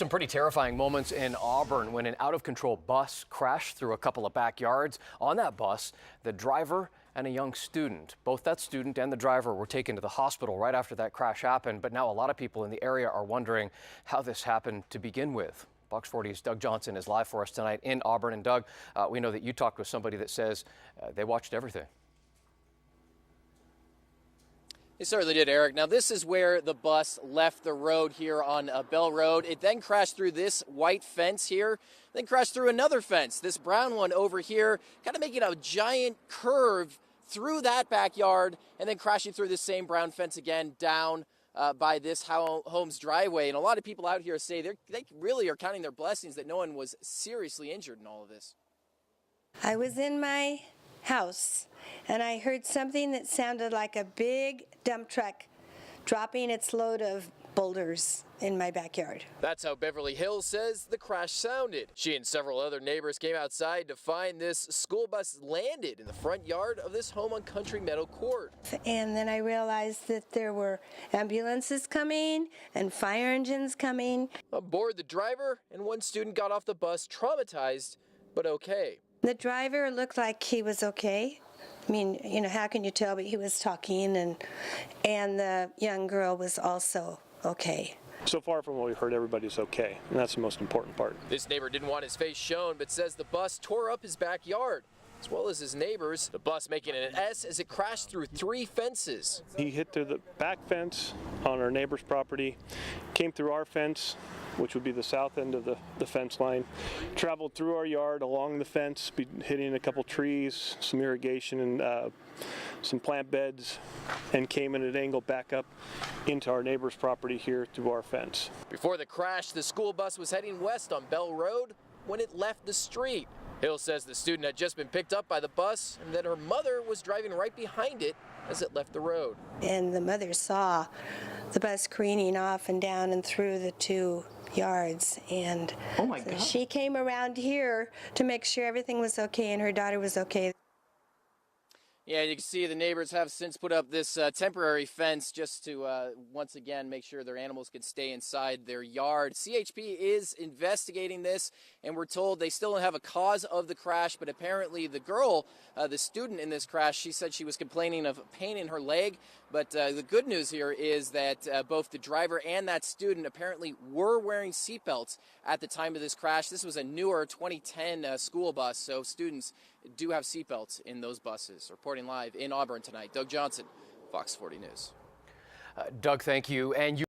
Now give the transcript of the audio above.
Some pretty terrifying moments in Auburn when an out-of-control bus crashed through a couple of backyards. On that bus, the driver and a young student. Both that student and the driver were taken to the hospital right after that crash happened. But now a lot of people in the area are wondering how this happened to begin with. Fox 40's Doug Johnson is live for us tonight in Auburn. And Doug, we know that you talked with somebody that says they watched everything. It certainly did, Eric. Now, this is where the bus left the road here on Bell Road. It then crashed through this white fence here, then crashed through another fence, this brown one over here, kind of making a giant curve through that backyard, and then crashing through this same brown fence again down by this home's driveway. And a lot of people out here say they really are counting their blessings that no one was seriously injured in all of this. I was in my house and I heard something that sounded like a big dump truck dropping its load of boulders in my backyard. That's how Beverly Hills says the crash sounded. She and several other neighbors came outside to find this school bus landed in the front yard of this home on Country Meadow Court. And then I realized that there were ambulances coming and fire engines coming. Aboard, the driver and one student got off the bus traumatized, but okay. The driver looked like he was okay. I mean, you know, how can you tell? But he was talking, and the young girl was also okay. So far from what we've heard, everybody's okay, and that's the most important part. This neighbor didn't want his face shown, but says the bus tore up his backyard, as well as his neighbors. The bus making an S as it crashed through 3 fences. He hit through the back fence on our neighbor's property, came through our fence, which would be the south end of the fence line, traveled through our yard along the fence, hitting a couple trees, some irrigation, and some plant beds, and came in at an angle back up into our neighbor's property here through our fence. Before the crash, the school bus was heading west on Bell Road when it left the street. Hill says the student had just been picked up by the bus and that her mother was driving right behind it as it left the road. And the mother saw the bus careening off and down and through the 2 yards, and Oh my God. she came around here to make sure everything was okay and her daughter was okay. Yeah, you can see the neighbors have since put up this temporary fence just to once again make sure their animals can stay inside their yard. CHP is investigating this, and we're told they still don't have a cause of the crash, but apparently the girl, the student in this crash, she said she was complaining of pain in her leg. But the good news here is that both the driver and that student apparently were wearing seatbelts at the time of this crash. This was a newer 2010 school bus, so students do have seatbelts in those buses. Reporting live in Auburn tonight, Doug Johnson, Fox 40 News. Doug, thank you. And you